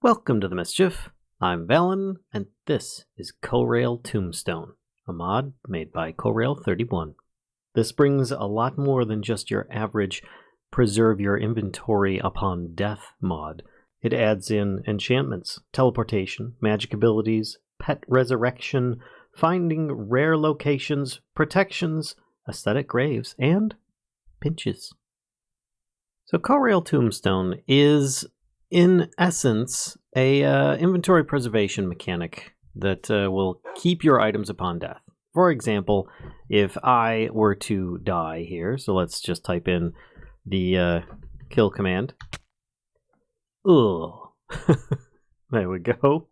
Welcome to the Mischief. I'm Valen, and this is Corail Tombstone, a mod made by Corail 31. This brings a lot more than just your average preserve your inventory upon death mod. It adds in enchantments, teleportation, magic abilities, pet resurrection, finding rare locations, protections, aesthetic graves, and pinches. So Corail Tombstone is, in essence, a inventory preservation mechanic that will keep your items upon death. For example, if I were to die here, so let's just type in the kill command. Ugh. There we go.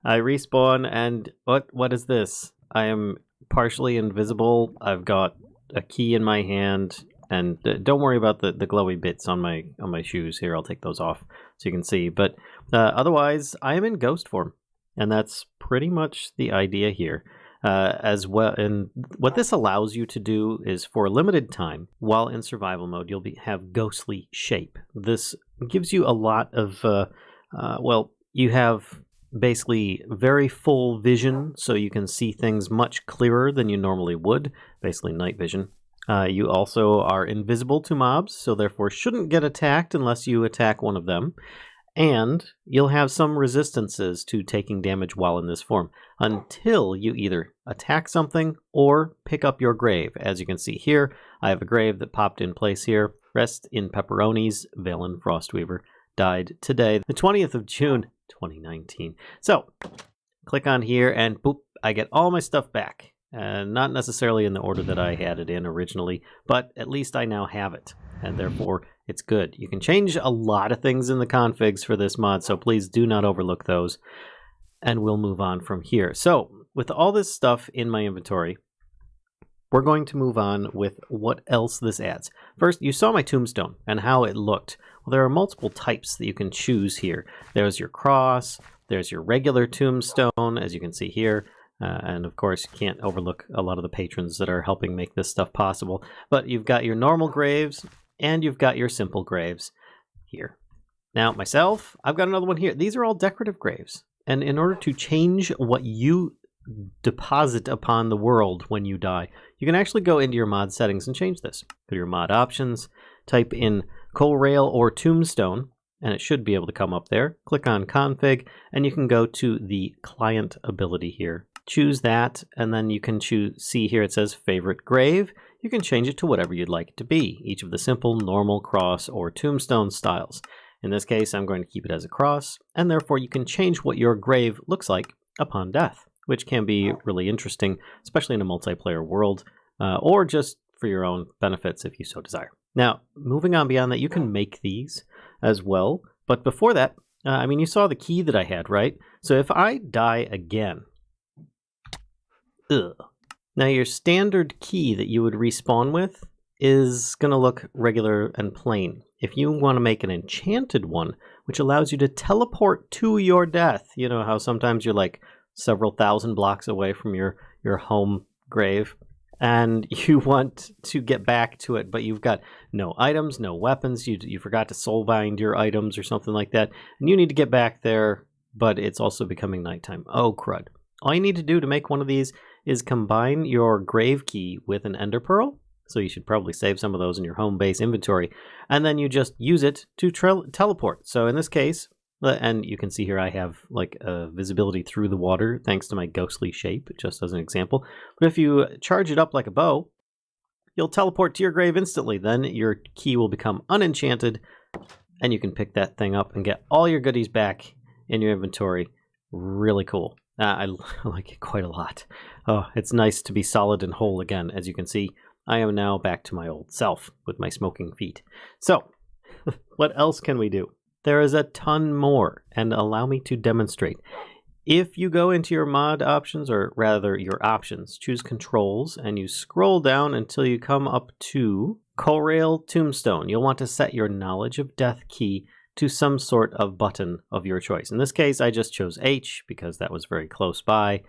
I respawn, and what is this? I am partially invisible. I've got a key in my hand. And don't worry about the glowy bits on my shoes here. I'll take those off so you can see. But otherwise, I am in ghost form, and that's pretty much the idea here as well. And what this allows you to do is, for a limited time, while in survival mode, you'll have ghostly shape. This gives you a lot of you have basically very full vision, so you can see things much clearer than you normally would. Basically, night vision. You also are invisible to mobs, so therefore shouldn't get attacked unless you attack one of them. And you'll have some resistances to taking damage while in this form, until you either attack something or pick up your grave. As you can see here, I have a grave that popped in place here. Rest in pepperonis. Valen Frostweaver died today, the 20th of June, 2019. So, click on here and boop, I get all my stuff back. Not necessarily in the order that I had it in originally, but at least I now have it, and therefore it's good. You can change a lot of things in the configs for this mod, so please do not overlook those, and we'll move on from here. So, with all this stuff in my inventory, we're going to move on with what else this adds. First, you saw my tombstone and how it looked. Well, there are multiple types that you can choose here. There's your cross, there's your regular tombstone, as you can see here. And of course, you can't overlook a lot of the patrons that are helping make this stuff possible. But you've got your normal graves, and you've got your simple graves here. Now, myself, I've got another one here. These are all decorative graves. And in order to change what you deposit upon the world when you die, you can actually go into your mod settings and change this. Go to your mod options, type in Corail or Tombstone, and it should be able to come up there. Click on config, and you can go to the client ability here. Choose that, and then you can see here it says favorite grave. You can change it to whatever you'd like it to be, each of the simple, normal, cross, or tombstone styles. In this case, I'm going to keep it as a cross, and therefore you can change what your grave looks like upon death, which can be really interesting, especially in a multiplayer world, or just for your own benefits if you so desire. Now, moving on beyond that, you can make these as well, but before that, you saw the key that I had, right? So if I die again, now your standard key that you would respawn with is going to look regular and plain. If you want to make an enchanted one, which allows you to teleport to your death, you know how sometimes you're like several thousand blocks away from your home grave, and you want to get back to it, but you've got no items, no weapons, you forgot to soulbind your items or something like that, and you need to get back there, but it's also becoming nighttime. Oh, crud. All you need to do to make one of these is combine your grave key with an ender pearl, so you should probably save some of those in your home base inventory, and then you just use it to teleport. So in this case, and you can see here I have like visibility through the water thanks to my ghostly shape, just as an example. But if you charge it up like a bow, you'll teleport to your grave instantly. Then your key will become unenchanted, and you can pick that thing up and get all your goodies back in your inventory. Really cool. I like it quite a lot. Oh, it's nice to be solid and whole again. As you can see, I am now back to my old self with my smoking feet. So, what else can we do? There is a ton more, and allow me to demonstrate. If you go into your mod options, or rather your options, choose controls, and you scroll down until you come up to Corail Tombstone, you'll want to set your knowledge of death key to some sort of button of your choice. In this case, I just chose H because that was very close by.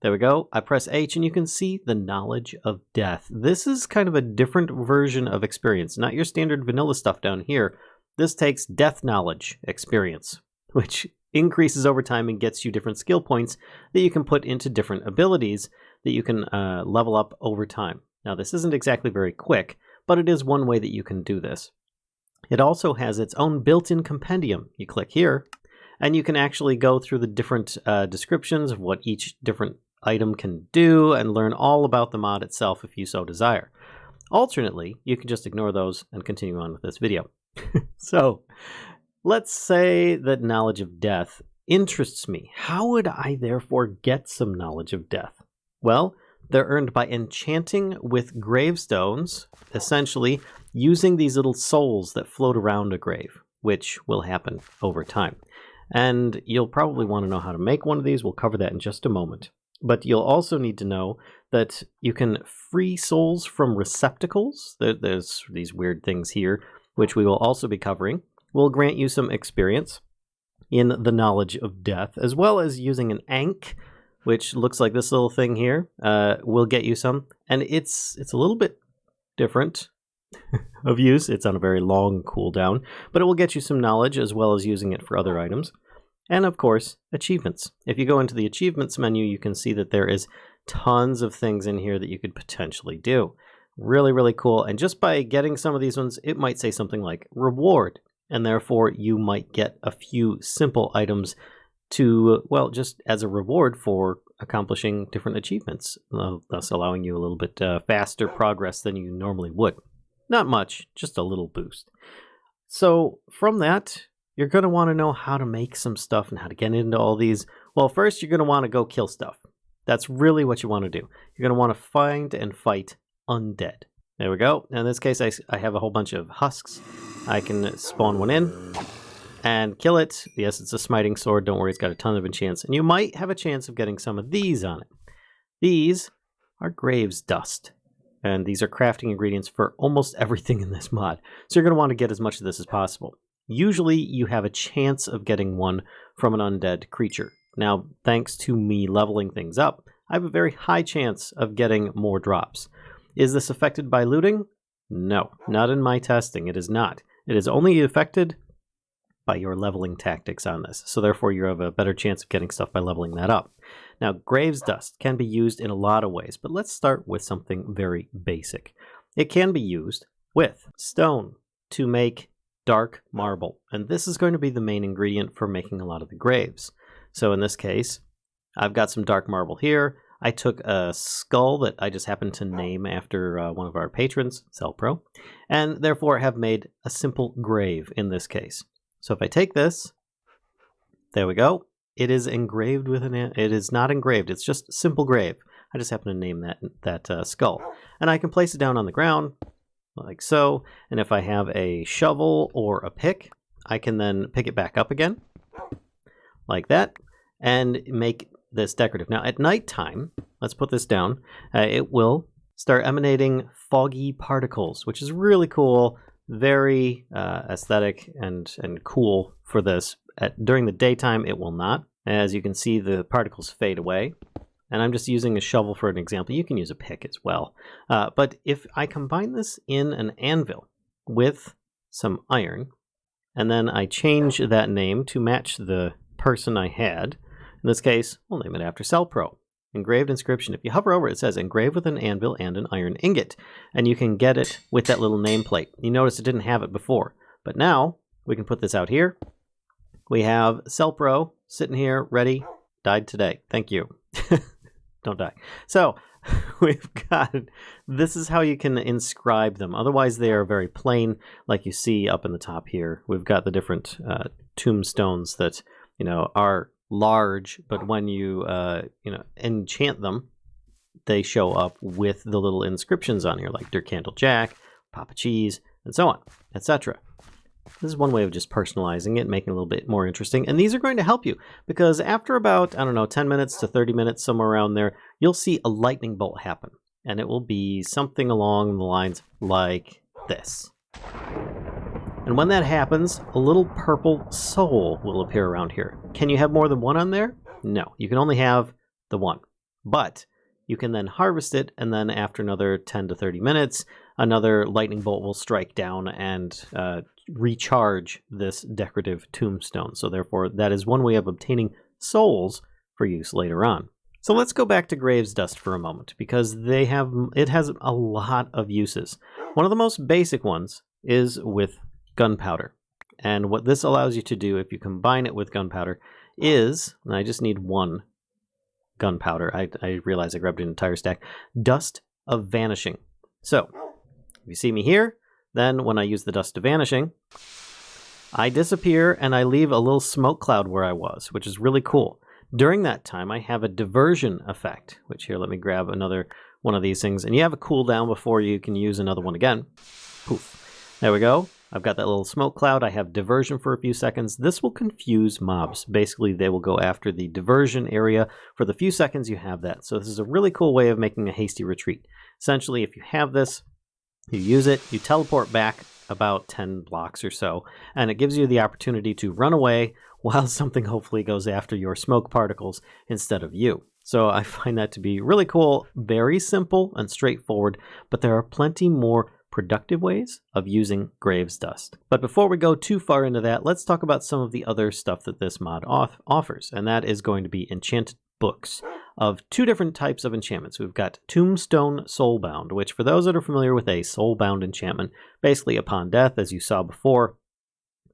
There we go. I press H and you can see the knowledge of death. This is kind of a different version of experience, not your standard vanilla stuff down here. This takes death knowledge experience. which increases over time and gets you different skill points that you can put into different abilities that you can level up over time. Now, this isn't exactly very quick, but it is one way that you can do this. It also has its own built-in compendium. You click here, and you can actually go through the different descriptions of what each different item can do and learn all about the mod itself if you so desire. Alternately, you can just ignore those and continue on with this video. So, let's say that knowledge of death interests me. How would I therefore get some knowledge of death? Well, they're earned by enchanting with gravestones, essentially using these little souls that float around a grave, which will happen over time. And you'll probably want to know how to make one of these. We'll cover that in just a moment. But you'll also need to know that you can free souls from receptacles. There's these weird things here, which we will also be covering. Will grant you some experience in the knowledge of death, as well as using an Ankh, which looks like this little thing here, will get you some. And it's a little bit different of use. It's on a very long cooldown, but it will get you some knowledge as well as using it for other items. And of course, achievements. If you go into the achievements menu, you can see that there is tons of things in here that you could potentially do. Really, really cool. And just by getting some of these ones, it might say something like reward. And therefore, you might get a few simple items to, well, just as a reward for accomplishing different achievements, thus allowing you a little bit faster progress than you normally would. Not much, just a little boost. So from that, you're going to want to know how to make some stuff and how to get into all these. Well, first, you're going to want to go kill stuff. That's really what you want to do. You're going to want to find and fight undead. There we go. In this case, I have a whole bunch of husks. I can spawn one in and kill it. Yes, it's a smiting sword. Don't worry, it's got a ton of enchants. And you might have a chance of getting some of these on it. These are graves dust. And these are crafting ingredients for almost everything in this mod. So you're going to want to get as much of this as possible. Usually you have a chance of getting one from an undead creature. Now, thanks to me leveling things up, I have a very high chance of getting more drops. Is this affected by looting? No, not in my testing. It is not. It is only affected by your leveling tactics on this. So therefore you have a better chance of getting stuff by leveling that up. Now, graves dust can be used in a lot of ways, but let's start with something very basic. It can be used with stone to make dark marble, and this is going to be the main ingredient for making a lot of the graves. So in this case, I've got some dark marble here. I took a skull that I just happened to name after one of our patrons, Cellpro, and therefore have made a simple grave in this case. So if I take this, there we go. It is engraved with it is not engraved, it's just simple grave. I just happen to name that skull. And I can place it down on the ground, like so. And if I have a shovel or a pick, I can then pick it back up again, like that, and make this decorative. Now at nighttime, let's put this down, it will start emanating foggy particles, which is really cool, very aesthetic and cool for this. During the daytime, it will not. As you can see, the particles fade away. And I'm just using a shovel for an example. You can use a pick as well. But if I combine this in an anvil with some iron, and then I change that name to match the person I had, in this case, we'll name it after Cellpro. Engraved inscription. If you hover over it, it says engraved with an anvil and an iron ingot. And you can get it with that little nameplate. You notice it didn't have it before. But now, we can put this out here. We have Cellpro sitting here, ready. Died today. Thank you. Don't die. So, we've got, this is how you can inscribe them. Otherwise, they are very plain, like you see up in the top here. We've got the different tombstones that, are large, but when you enchant them, they show up with the little inscriptions on here, like Dirt Candle Jack, Papa Cheese, and so on, etc. This is one way of just personalizing it, making it a little bit more interesting. And these are going to help you because after about, 10 minutes to 30 minutes, somewhere around there, you'll see a lightning bolt happen. And it will be something along the lines like this. And when that happens, a little purple soul will appear around here. Can you have more than one on there? No, you can only have the one. But you can then harvest it, and then after another 10 to 30 minutes, another lightning bolt will strike down and recharge this decorative tombstone. So therefore, that is one way of obtaining souls for use later on. So let's go back to Graves Dust for a moment, because it has a lot of uses. One of the most basic ones is with gunpowder. And what this allows you to do if you combine it with gunpowder is, and I just need one gunpowder, I realize I grabbed an entire stack, Dust of Vanishing. So, if you see me here, then when I use the Dust of Vanishing, I disappear and I leave a little smoke cloud where I was, which is really cool. During that time, I have a diversion effect, which here, let me grab another one of these things. And you have a cooldown before you can use another one again. Poof. There we go. I've got that little smoke cloud. I have diversion for a few seconds. This will confuse mobs. Basically, they will go after the diversion area for the few seconds you have that. So this is a really cool way of making a hasty retreat. Essentially, if you have this, you use it, you teleport back about 10 blocks or so, and it gives you the opportunity to run away while something hopefully goes after your smoke particles instead of you. So I find that to be really cool, very simple and straightforward, but there are plenty more productive ways of using Graves Dust. But before we go too far into that, let's talk about some of the other stuff that this mod offers, and that is going to be enchanted books of two different types of enchantments. We've got Tombstone Soulbound, which for those that are familiar with a soulbound enchantment, basically upon death, as you saw before,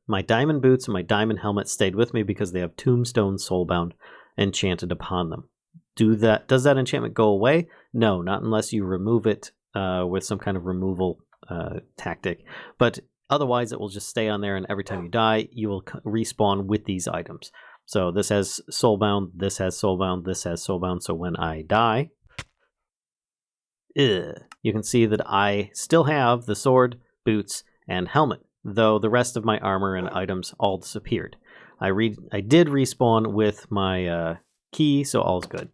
my diamond boots and my diamond helmet stayed with me because they have Tombstone Soulbound enchanted upon them. Does that enchantment go away? No, not unless you remove it with some kind of removal tactic. But otherwise, it will just stay on there, and every time you die, you will respawn with these items. So this has Soulbound, this has Soulbound, this has Soulbound. So when I die, you can see that I still have the sword, boots, and helmet, though the rest of my armor and items all disappeared. I did respawn with my key, so all's good.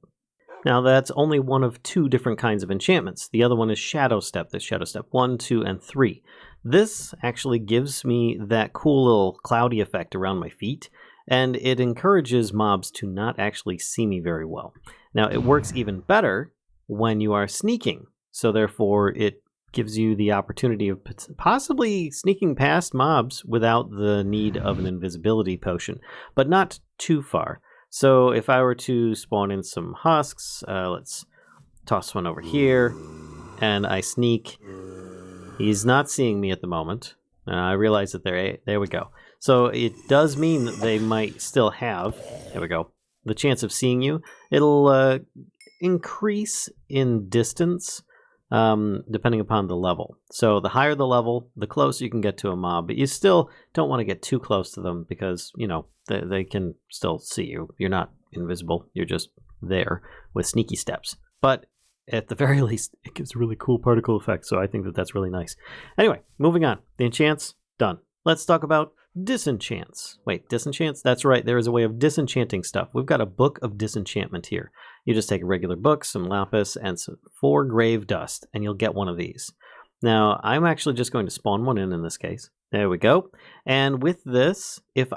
Now that's only one of two different kinds of enchantments. The other one is Shadow Step. There's Shadow Step 1, 2, and 3. This actually gives me that cool little cloudy effect around my feet, and it encourages mobs to not actually see me very well. Now it works even better when you are sneaking, so therefore it gives you the opportunity of possibly sneaking past mobs without the need of an invisibility potion, but not too far. So if I were to spawn in some husks, let's toss one over here, and I sneak. He's not seeing me at the moment. I realize that there we go. So it does mean that they might still have, there we go, the chance of seeing you. It'll increase in distance depending upon the level. So the higher the level, the closer you can get to a mob, but you still don't want to get too close to them because, you know, they can still see you. You're not invisible. You're just there with sneaky steps. But at the very least, it gives a really cool particle effect, so I think that that's really nice. Anyway, moving on. The enchants, done. Let's talk about disenchants. Wait, disenchants? That's right, there is a way of disenchanting stuff. We've got a book of disenchantment here. You just take a regular book, some lapis, and some 4 grave dust, and you'll get one of these. Now, I'm actually just going to spawn one in this case. There we go. And with this, if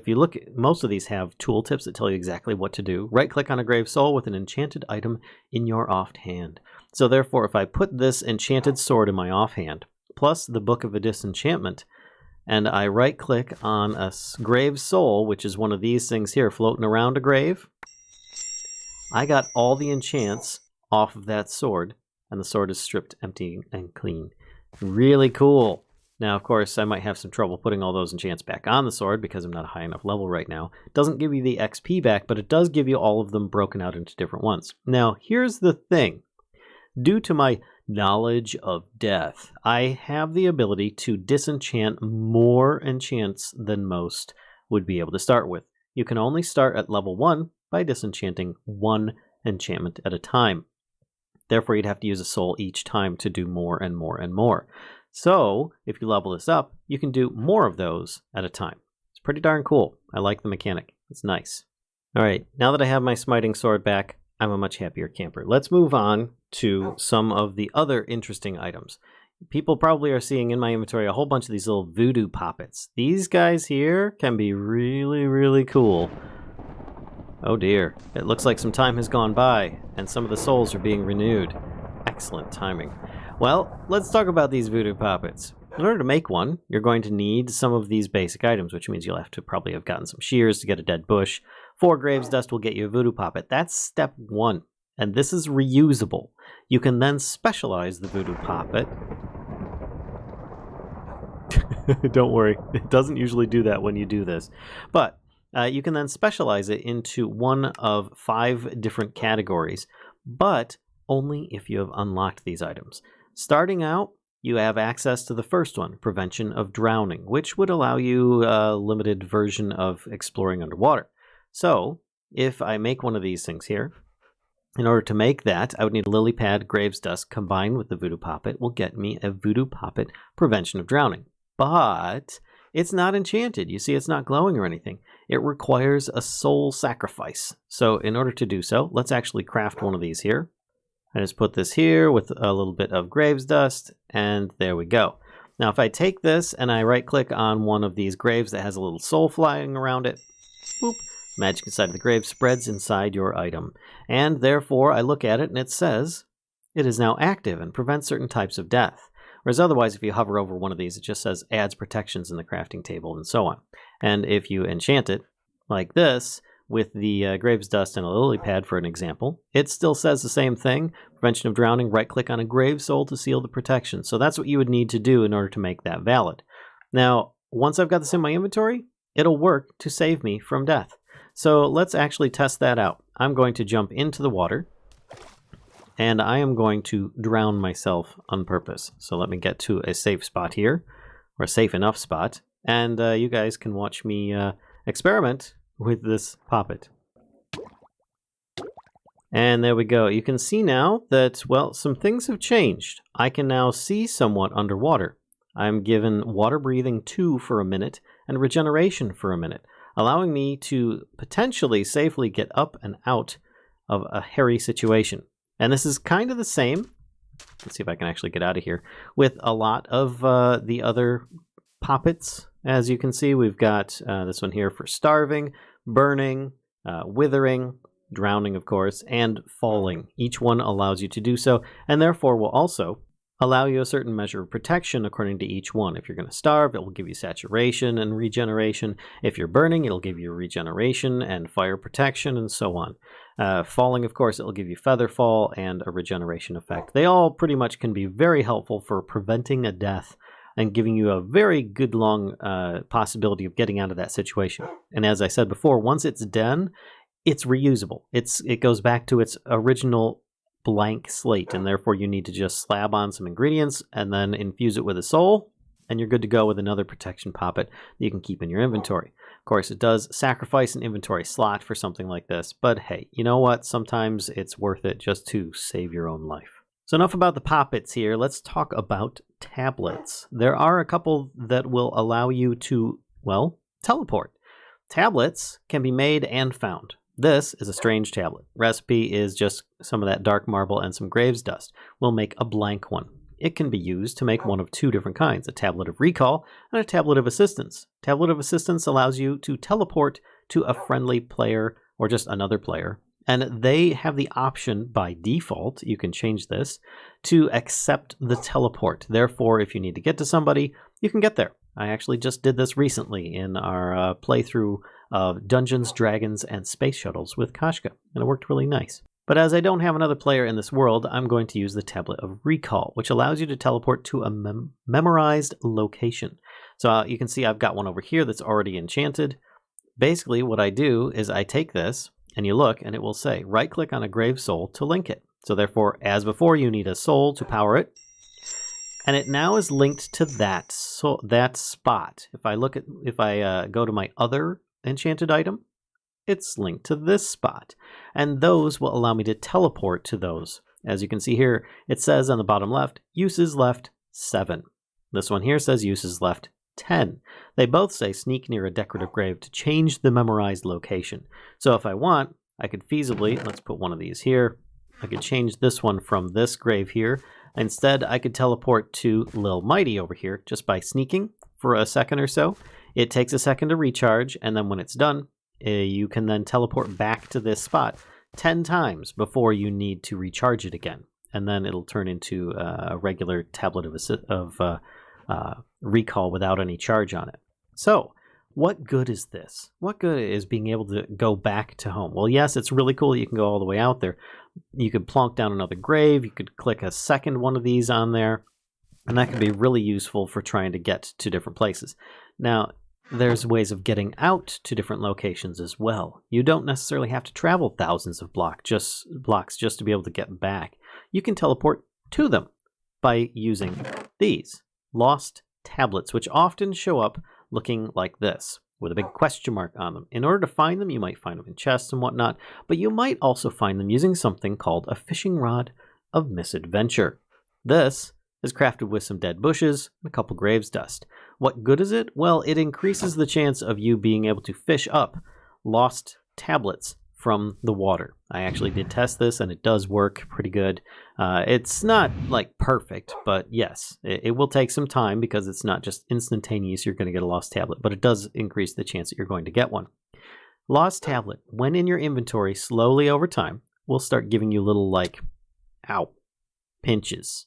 you look, most of these have tooltips that tell you exactly what to do. Right-click on a grave soul with an enchanted item in your offhand. So therefore, if I put this enchanted sword in my offhand, plus the book of a disenchantment, and I right-click on a grave soul, which is one of these things here floating around a grave, I got all the enchants off of that sword, and the sword is stripped empty and clean. Really cool. Now, of course, I might have some trouble putting all those enchants back on the sword because I'm not a high enough level right now. It doesn't give you the XP back, but it does give you all of them broken out into different ones. Now, here's the thing. Due to my knowledge of death, I have the ability to disenchant more enchants than most would be able to start with. You can only start at level 1 by disenchanting 1 enchantment at a time. Therefore, you'd have to use a soul each time to do more and more and more. So, if you level this up, you can do more of those at a time. It's pretty darn cool. I like the mechanic. It's nice. Alright, now that I have my smiting sword back, I'm a much happier camper. Let's move on to some of the other interesting items. People probably are seeing in my inventory a whole bunch of these little voodoo poppets. These guys here can be really, really cool. Oh dear, it looks like some time has gone by, and some of the souls are being renewed. Excellent timing. Well, let's talk about these voodoo poppets. In order to make one, you're going to need some of these basic items, which means you'll have to probably have gotten some shears to get a dead bush. 4 graves dust will get you a voodoo poppet. That's step 1, and this is reusable. You can then specialize the voodoo poppet. Don't worry, it doesn't usually do that when you do this. But you can then specialize it into one of 5 different categories, but only if you have unlocked these items. Starting out, you have access to the first one, Prevention of Drowning, which would allow you a limited version of exploring underwater. So, if I make one of these things here, in order to make that, I would need a lily pad, graves dust, combined with the voodoo poppet will get me a voodoo poppet Prevention of Drowning. But it's not enchanted. You see, it's not glowing or anything. It requires a soul sacrifice. So in order to do so, let's actually craft one of these here. I just put this here with a little bit of graves dust, and there we go. Now if I take this and I right click on one of these graves that has a little soul flying around it, boop, magic inside of the grave spreads inside your item. And therefore I look at it and it says it is now active and prevents certain types of death. Whereas otherwise, if you hover over one of these, it just says adds protections in the crafting table and so on. And if you enchant it like this, with the graves dust and a lily pad, for an example, it still says the same thing. Prevention of Drowning, right-click on a grave soul to seal the protection. So that's what you would need to do in order to make that valid. Now, once I've got this in my inventory, it'll work to save me from death. So let's actually test that out. I'm going to jump into the water, and I am going to drown myself on purpose. So let me get to a safe spot here, or a safe enough spot, and you guys can watch me experiment with this poppet. And there we go. You can see now that, well, some things have changed. I can now see somewhat underwater. I'm given water breathing 2 for a minute and regeneration for a minute, allowing me to potentially safely get up and out of a hairy situation. And this is kind of the same, let's see if I can actually get out of here, with a lot of the other poppets. As you can see, we've got this one here for starving, burning, withering, drowning, of course, and falling. Each one allows you to do so, and therefore will also allow you a certain measure of protection according to each one. If you're going to starve, it will give you saturation and regeneration. If you're burning, it'll give you regeneration and fire protection, and so on. Falling, of course, it'll give you feather fall and a regeneration effect. They all pretty much can be very helpful for preventing a death and giving you a very good long possibility of getting out of that situation. And as I said before, once it's done, it's reusable. It goes back to its original blank slate, and therefore you need to just slab on some ingredients and then infuse it with a soul, and you're good to go with another protection poppet that you can keep in your inventory. Of course, it does sacrifice an inventory slot for something like this, but hey, you know what? Sometimes it's worth it just to save your own life. So enough about the poppets here. Let's talk about tablets. There are a couple that will allow you to, well, teleport. Tablets can be made and found. This is a strange tablet. Recipe is just some of that dark marble and some graves dust. We'll make a blank one. It can be used to make one of 2 different kinds, a tablet of recall and a tablet of assistance. Tablet of assistance allows you to teleport to a friendly player or just another player, and they have the option by default, you can change this, to accept the teleport. Therefore, if you need to get to somebody, you can get there. I actually just did this recently in our playthrough of Dungeons, Dragons, and Space Shuttles with Kashka, and it worked really nice. But as I don't have another player in this world, I'm going to use the Tablet of Recall, which allows you to teleport to a memorized location. So you can see I've got one over here that's already enchanted. Basically, what I do is I take this, and you look, and it will say, right-click on a grave soul to link it. So therefore, as before, you need a soul to power it. And it now is linked to that spot. If I go to my other enchanted item, it's linked to this spot. And those will allow me to teleport to those. As you can see here, it says on the bottom left, uses left 7. This one here says uses left 10. They both say sneak near a decorative grave to change the memorized location. So if I want, I could feasibly, let's put one of these here. I could change this one from this grave here. Instead, I could teleport to Lil Mighty over here just by sneaking for a second or so. It takes a second to recharge, and then when it's done, you can then teleport back to this spot 10 times before you need to recharge it again. And then it'll turn into a regular tablet of recall without any charge on it. So, what good is this? What good is being able to go back to home? Well, yes, it's really cool that you can go all the way out there. You could plonk down another grave. You could click a second one of these on there. And that can be really useful for trying to get to different places. Now, there's ways of getting out to different locations as well. You don't necessarily have to travel thousands of blocks just to be able to get back. You can teleport to them by using these lost tablets, which often show up looking like this, with a big question mark on them. In order to find them, you might find them in chests and whatnot, but you might also find them using something called a fishing rod of misadventure. This is crafted with some dead bushes and a couple graves dust. What good is it? Well, it increases the chance of you being able to fish up lost tablets from the water. I actually did test this and it does work pretty good. It's not like perfect, but yes, it will take some time because it's not just instantaneous you're going to get a lost tablet, but it does increase the chance that you're going to get one. Lost tablet, when in your inventory, slowly over time, will start giving you little like, ow, pinches.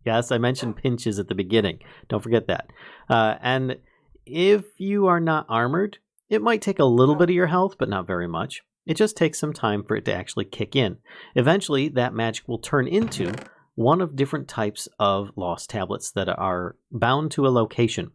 Yes, I mentioned pinches at the beginning. Don't forget that. And if you are not armored, it might take a little bit of your health, but not very much. It just takes some time for it to actually kick in. Eventually, that magic will turn into one of different types of lost tablets that are bound to a location.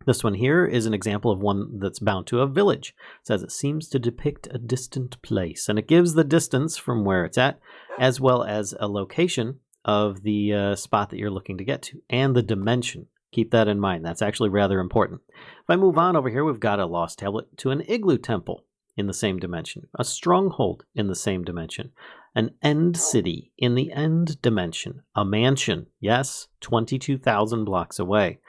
This one here is an example of one that's bound to a village. It says it seems to depict a distant place, and it gives the distance from where it's at, as well as a location of the spot that you're looking to get to, and the dimension. Keep that in mind. That's actually rather important. If I move on over here, we've got a lost tablet to an igloo temple in the same dimension, a stronghold in the same dimension, an end city in the end dimension, a mansion, yes, 22,000 blocks away,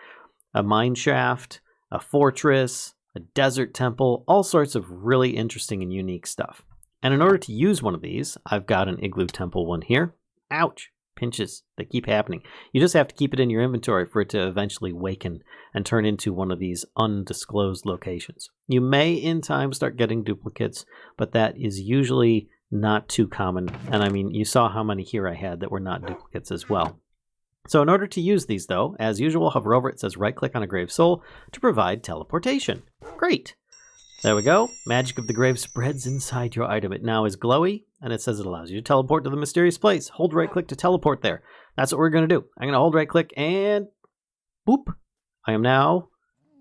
a mine shaft, a fortress, a desert temple, all sorts of really interesting and unique stuff. And in order to use one of these, I've got an igloo temple one here. Ouch! Pinches, they keep happening. You just have to keep it in your inventory for it to eventually waken and turn into one of these undisclosed locations. You may in time start getting duplicates, but that is usually not too common. And I mean, you saw how many here I had that were not duplicates as well. So in order to use these though, as usual, hover over it, says right click on a grave soul to provide teleportation. Great! There we go. Magic of the grave spreads inside your item. It now is glowy, and it says it allows you to teleport to the mysterious place. Hold right click to teleport there. That's what we're going to do. I'm going to hold right click and boop. I am now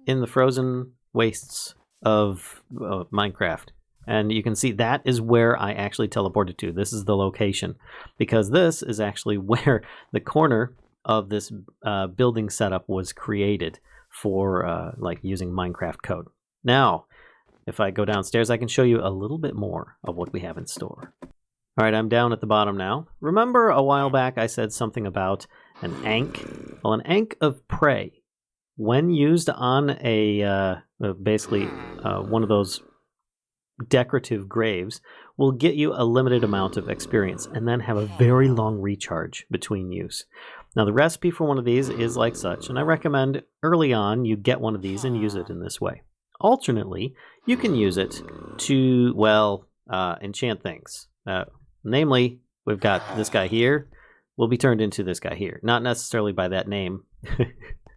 in the frozen wastes of Minecraft. And you can see that is where I actually teleported to. This is the location, because this is actually where the corner of this building setup was created for like using Minecraft code. Now, if I go downstairs, I can show you a little bit more of what we have in store. All right, I'm down at the bottom now. Remember a while back I said something about an ankh? Well, an ankh of prey, when used on a basically one of those decorative graves, will get you a limited amount of experience and then have a very long recharge between use. Now, the recipe for one of these is like such, and I recommend early on you get one of these and use it in this way. Alternately, you can use it to, well, enchant things. Namely, we've got this guy here will be turned into this guy here. Not necessarily by that name.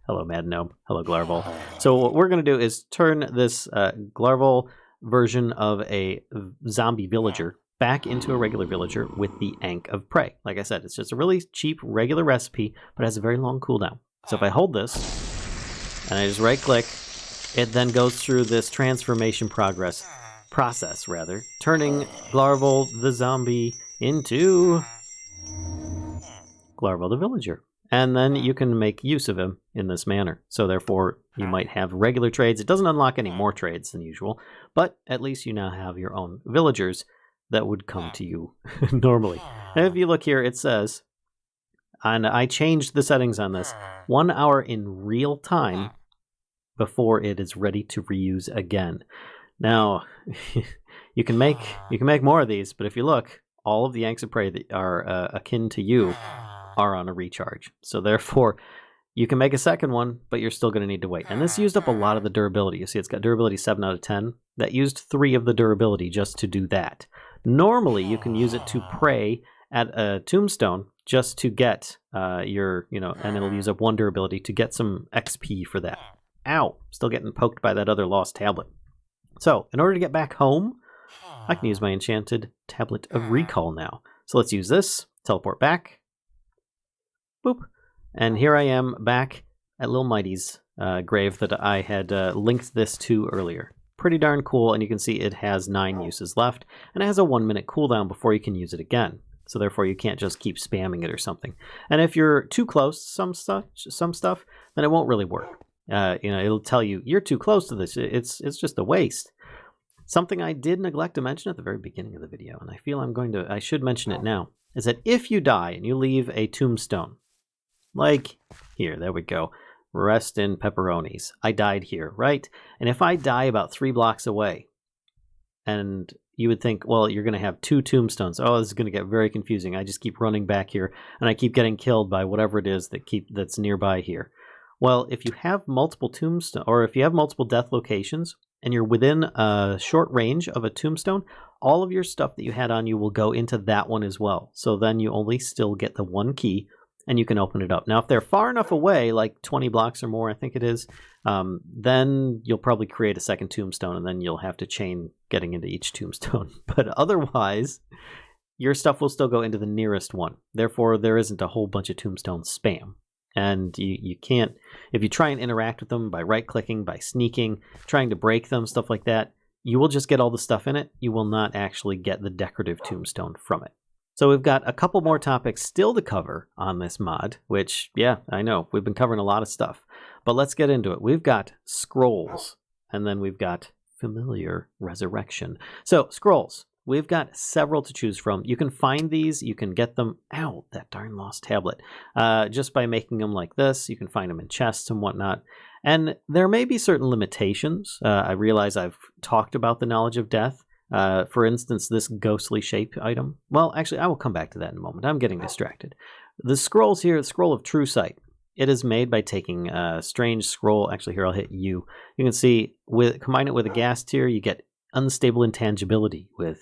Hello, Mad Gnome. Hello, Glarval. So what we're going to do is turn this Glarval version of a zombie villager back into a regular villager with the Ankh of Prey. Like I said, it's just a really cheap, regular recipe, but it has a very long cooldown. So if I hold this, and I just right-click, it then goes through this transformation process, turning Glarval the zombie into Glarval the villager. And then you can make use of him in this manner. So therefore, you might have regular trades. It doesn't unlock any more trades than usual, but at least you now have your own villagers that would come to you normally. And if you look here, it says, and I changed the settings on this, 1 hour in real time before it is ready to reuse again. Now, you can make more of these, but if you look, all of the Ankhs of Prey that are akin to you are on a recharge. So therefore, you can make a second one, but you're still going to need to wait. And this used up a lot of the durability. You see, it's got durability 7 out of 10. That used 3 of the durability just to do that. Normally, you can use it to pray at a tombstone just to get your, and it'll use up 1 durability to get some XP for that. Ow! Still getting poked by that other lost tablet. So, in order to get back home, I can use my enchanted tablet of recall now. So let's use this, teleport back. Boop. And here I am back at Lil Mighty's grave that I had linked this to earlier. Pretty darn cool, and you can see it has 9 uses left, and it has a 1-minute cooldown before you can use it again. So therefore you can't just keep spamming it or something. And if you're too close to some stuff, then it won't really work. It'll tell you, you're too close to this, it's just a waste. Something I did neglect to mention at the very beginning of the video, and I feel I should mention it now, is that if you die and you leave a tombstone, like here, there we go, rest in pepperonis. I died here, right? And if I die about 3 blocks away, and you would think, well, you're going to have 2 tombstones. Oh, this is going to get very confusing. I just keep running back here, and I keep getting killed by whatever it is that's nearby here. Well, if you have multiple tombstones, or if you have multiple death locations, and you're within a short range of a tombstone, all of your stuff that you had on you will go into that one as well. So then you only still get the 1 key, and you can open it up. Now, if they're far enough away, like 20 blocks or more, I think it is, then you'll probably create a second tombstone, and then you'll have to chain getting into each tombstone. But otherwise, your stuff will still go into the nearest one. Therefore, there isn't a whole bunch of tombstone spam. And you can't, if you try and interact with them by right-clicking, by sneaking, trying to break them, stuff like that, you will just get all the stuff in it. You will not actually get the decorative tombstone from it. So we've got a couple more topics still to cover on this mod, which, yeah, I know, we've been covering a lot of stuff. But let's get into it. We've got scrolls, and then we've got familiar resurrection. So, scrolls. We've got several to choose from. You can find these, you can get them, ow, that darn lost tablet, just by making them like this. You can find them in chests and whatnot. And there may be certain limitations. I realize I've talked about the knowledge of death. For instance, this ghostly shape item. Well, actually, I will come back to that in a moment. I'm getting distracted. The scrolls here, the scroll of true sight. It is made by taking a strange scroll. Actually, here, I'll hit U. You can see, combine it with a gas tier, you get unstable intangibility. With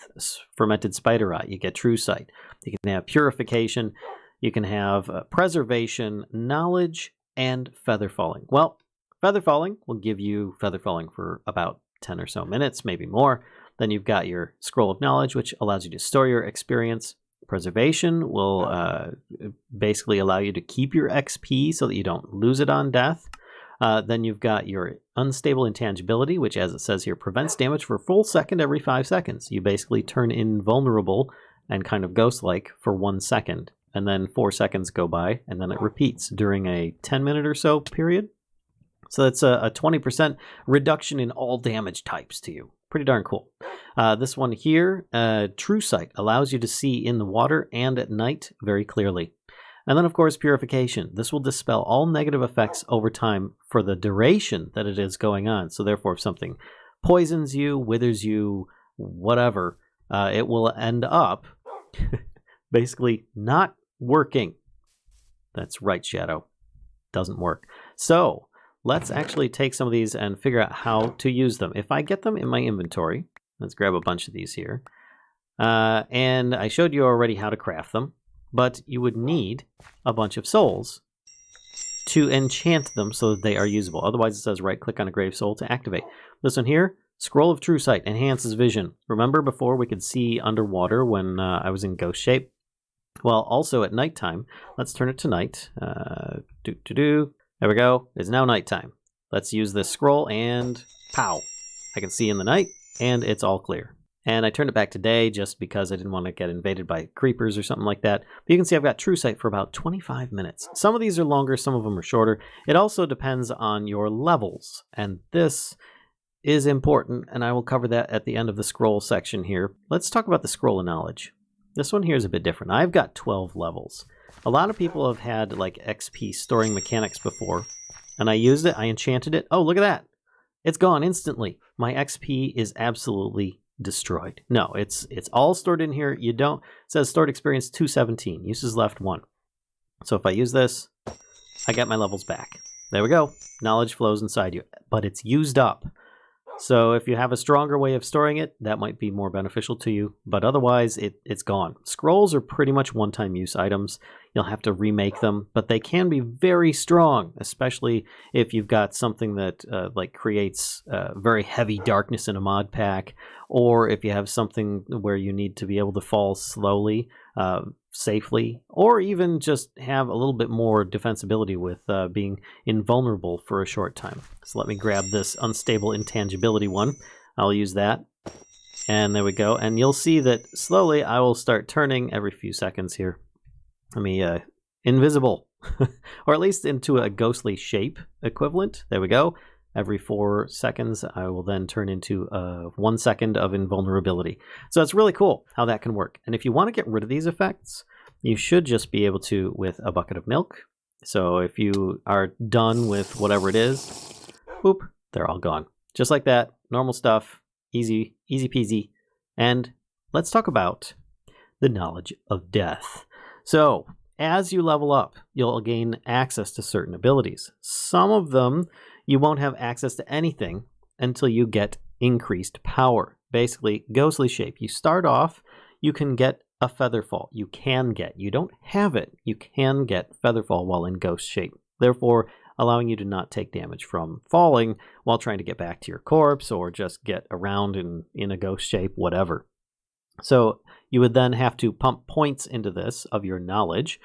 fermented spider eye, you get true sight. You can have purification. You can have preservation, knowledge, and feather falling. Well, feather falling will give you feather falling for about 10 or so minutes, maybe more. Then you've got your scroll of knowledge, which allows you to store your experience. Preservation will basically allow you to keep your XP so that you don't lose it on death. Then you've got your unstable intangibility, which, as it says here, prevents damage for a full second every 5 seconds. You basically turn invulnerable and kind of ghost-like for 1 second, and then 4 seconds go by, and then it repeats during a 10-minute or so period. So that's a 20% reduction in all damage types to you. Pretty darn cool. This one here, True Sight, allows you to see in the water and at night very clearly. And then, of course, Purification. This will dispel all negative effects over time for the duration that it is going on. So therefore, if something poisons you, withers you, whatever, it will end up basically not working. That's right, Shadow. Doesn't work. So let's actually take some of these and figure out how to use them. If I get them in my inventory, let's grab a bunch of these here. And I showed you already how to craft them, but you would need a bunch of souls to enchant them so that they are usable. Otherwise, it says right-click on a grave soul to activate. This one here, Scroll of True Sight, enhances vision. Remember before we could see underwater when I was in ghost shape? Well, also at nighttime, let's turn it to night. There we go. It's now nighttime. Let's use this scroll and pow. I can see in the night and it's all clear. And I turned it back to day just because I didn't want to get invaded by creepers or something like that. But you can see I've got True Sight for about 25 minutes. Some of these are longer, some of them are shorter. It also depends on your levels. And this is important, and I will cover that at the end of the scroll section here. Let's talk about the Scroll of Knowledge. This one here is a bit different. I've got 12 levels. A lot of people have had like XP storing mechanics before, and I used it, I enchanted it. Oh, look at that. It's gone instantly. My XP is absolutely destroyed. No, it's all stored in here. You don't, it says stored experience 217, uses left 1. So if I use this, I get my levels back. There we go. Knowledge flows inside you, but it's used up. So if you have a stronger way of storing it, that might be more beneficial to you, but otherwise it's gone. Scrolls are pretty much one-time use items. You'll have to remake them, but they can be very strong, especially if you've got something that like creates very heavy darkness in a mod pack, or if you have something where you need to be able to fall slowly, safely, or even just have a little bit more defensibility with being invulnerable for a short time. So let me grab this unstable intangibility one. I'll use that. And there we go. And you'll see that slowly I will start turning every few seconds here. Let me, invisible. Or at least into a ghostly shape equivalent. There we go. Every 4 seconds, I will then turn into 1 second of invulnerability. So it's really cool how that can work. And if you want to get rid of these effects, you should just be able to with a bucket of milk. So if you are done with whatever it is, whoop, they're all gone. Just like that, normal stuff. Easy, easy peasy. And let's talk about the knowledge of death. So, as you level up, you'll gain access to certain abilities. Some of them, you won't have access to anything until you get increased power. Basically, ghostly shape. You start off, you can get a featherfall. You don't have it. You can get featherfall while in ghost shape. Therefore, allowing you to not take damage from falling while trying to get back to your corpse or just get around in a ghost shape, whatever. So you would then have to pump points into this of your knowledge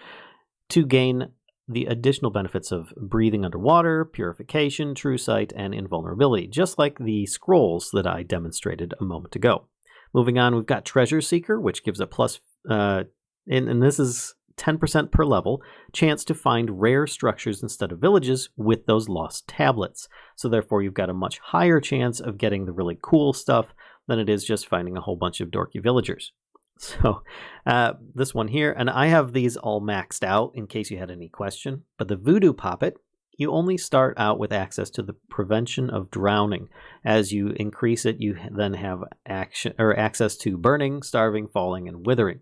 to gain the additional benefits of breathing underwater, purification, true sight, and invulnerability, just like the scrolls that I demonstrated a moment ago. Moving on, we've got Treasure Seeker, which gives a plus, and this is 10% per level, chance to find rare structures instead of villages with those lost tablets. So therefore you've got a much higher chance of getting the really cool stuff than it is just finding a whole bunch of dorky villagers. So this one here, and I have these all maxed out in case you had any question, but the Voodoo Poppet, you only start out with access to the prevention of drowning. As you increase it, you then have access to burning, starving, falling, and withering.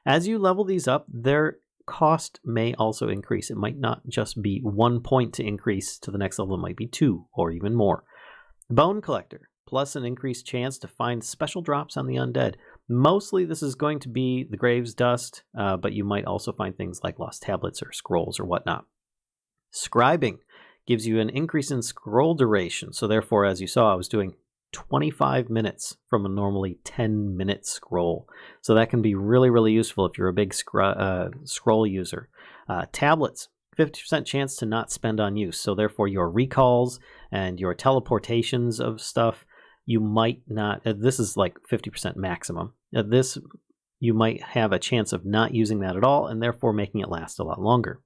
As you level these up, their cost may also increase. It might not just be 1 point to increase to the next level, it might be 2 or even more. Bone Collector, plus an increased chance to find special drops on the undead. Mostly this is going to be the grave's dust, but you might also find things like lost tablets or scrolls or whatnot. Scribing gives you an increase in scroll duration. So therefore, as you saw, I was doing 25 minutes from a normally 10-minute scroll. So that can be really, really useful if you're a big scroll user. Tablets, 50% chance to not spend on use. So therefore your recalls and your teleportations of stuff, you might not, this is like 50% maximum. This, you might have a chance of not using that at all and therefore making it last a lot longer.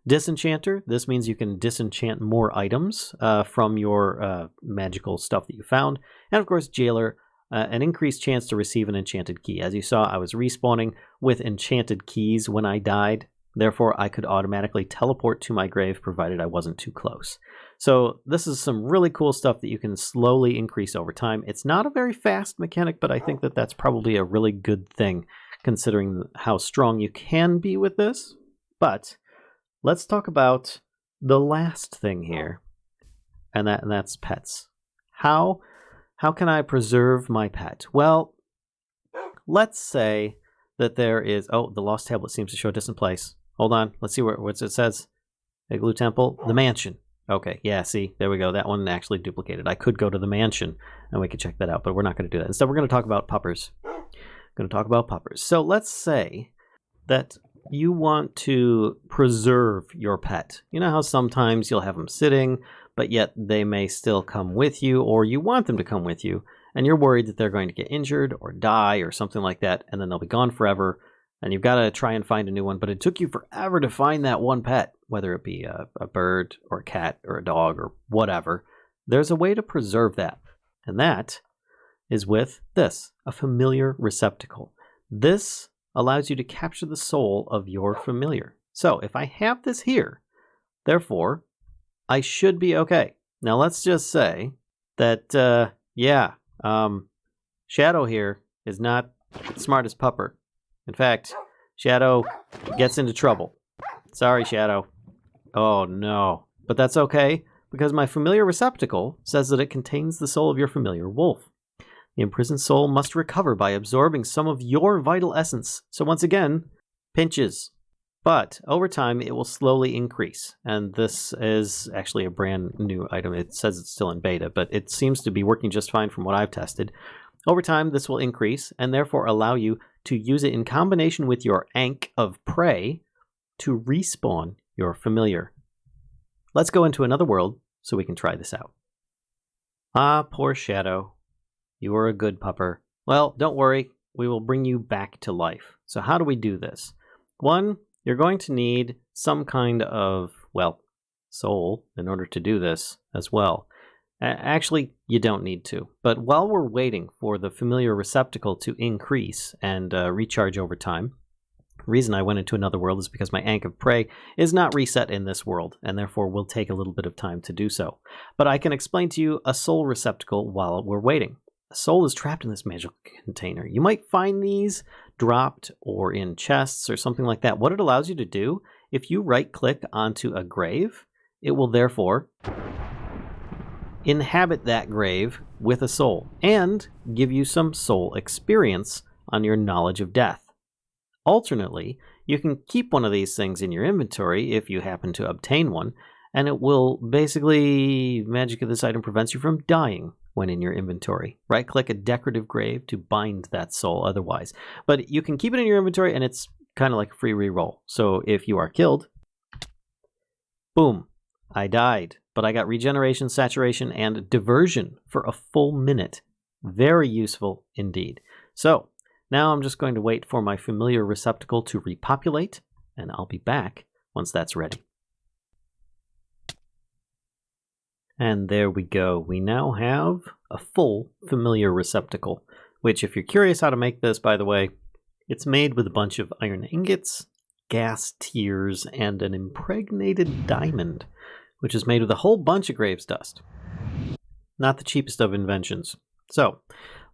Disenchanter, this means you can disenchant more items from your magical stuff that you found. And of course, Jailer, an increased chance to receive an enchanted key. As you saw, I was respawning with enchanted keys when I died. Therefore, I could automatically teleport to my grave provided I wasn't too close. So this is some really cool stuff that you can slowly increase over time. It's not a very fast mechanic, but I think that that's probably a really good thing considering how strong you can be with this. But let's talk about the last thing here, and that's pets. How can I preserve my pet? Well, let's say that there is... Oh, the lost tablet seems to show a distant place. Hold on, let's see what it says. Igloo Temple, the mansion. Okay, yeah, see, there we go. That one actually duplicated. I could go to the mansion, and we could check that out, but we're not going to do that. Instead, we're going to talk about puppers. So let's say that you want to preserve your pet. You know how sometimes you'll have them sitting, but yet they may still come with you, or you want them to come with you, and you're worried that they're going to get injured or die or something like that, and then they'll be gone forever, and you've got to try and find a new one, but it took you forever to find that one pet, whether it be a bird or a cat or a dog or whatever. There's a way to preserve that, and that is with this, a familiar receptacle. This allows you to capture the soul of your familiar. So if I have this here, therefore, I should be okay. Now let's just say that, Shadow here is not smart as Pupper. In fact, Shadow gets into trouble. Sorry, Shadow. Oh no. But that's okay, because my familiar receptacle says that it contains the soul of your familiar wolf. The imprisoned soul must recover by absorbing some of your vital essence. So once again, pinches. But over time, it will slowly increase. And this is actually a brand new item. It says it's still in beta, but it seems to be working just fine from what I've tested. Over time, this will increase and therefore allow you to use it in combination with your Ankh of Prey to respawn your familiar. Let's go into another world so we can try this out. Ah, poor Shadow. You were a good pupper. Well, don't worry. We will bring you back to life. So how do we do this? One, you're going to need some kind of, well, soul in order to do this as well. Actually, you don't need to. But while we're waiting for the familiar receptacle to increase and recharge over time, the reason I went into another world is because my Ankh of Prey is not reset in this world, and therefore will take a little bit of time to do so. But I can explain to you a soul receptacle while we're waiting. A soul is trapped in this magical container. You might find these dropped or in chests or something like that. What it allows you to do, if you right-click onto a grave, it will therefore inhabit that grave with a soul and give you some soul experience on your knowledge of death. Alternately, you can keep one of these things in your inventory if you happen to obtain one, and it will basically, magic of this item prevents you from dying when in your inventory. Right-click a decorative grave to bind that soul otherwise. But you can keep it in your inventory, and it's kind of like a free reroll. So if you are killed, boom, I died. But I got regeneration, saturation, and diversion for a full minute. Very useful indeed. So now I'm just going to wait for my familiar receptacle to repopulate, and I'll be back once that's ready. And there we go. We now have a full familiar receptacle, which if you're curious how to make this, by the way, it's made with a bunch of iron ingots, gas tears, and an impregnated diamond, which is made with a whole bunch of graves dust. Not the cheapest of inventions. So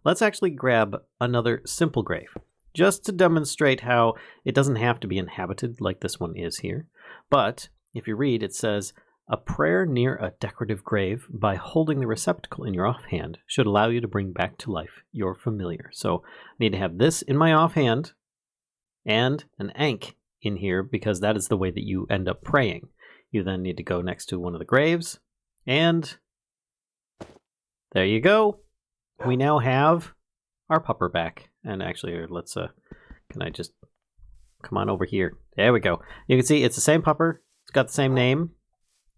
let's actually grab another simple grave, just to demonstrate how it doesn't have to be inhabited like this one is here. But if you read, it says, a prayer near a decorative grave by holding the receptacle in your offhand should allow you to bring back to life your familiar. So I need to have this in my offhand and an Ankh in here because that is the way that you end up praying. You then need to go next to one of the graves, and there you go. We now have our pupper back. And actually, let's, can I just come on over here? There we go. You can see it's the same pupper. It's got the same name.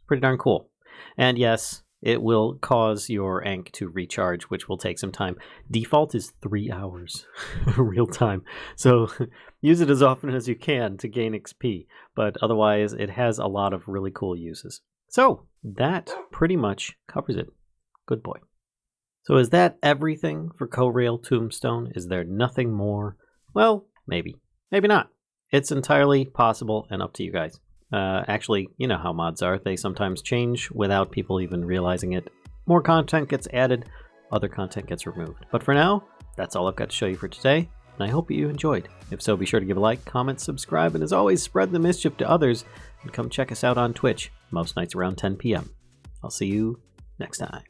Pretty darn cool. And yes, it will cause your Ankh to recharge, which will take some time. Default is 3 hours real time. So use it as often as you can to gain XP. But otherwise, it has a lot of really cool uses. So that pretty much covers it. Good boy. So is that everything for Corail Tombstone? Is there nothing more? Well, maybe. Maybe not. It's entirely possible and up to you guys. Actually, you know how mods are. They sometimes change without people even realizing it. More content gets added, other content gets removed. But for now, that's all I've got to show you for today, and I hope you enjoyed. If so, be sure to give a like, comment, subscribe, and as always, spread the mischief to others, and come check us out on Twitch, most nights around 10 p.m. I'll see you next time.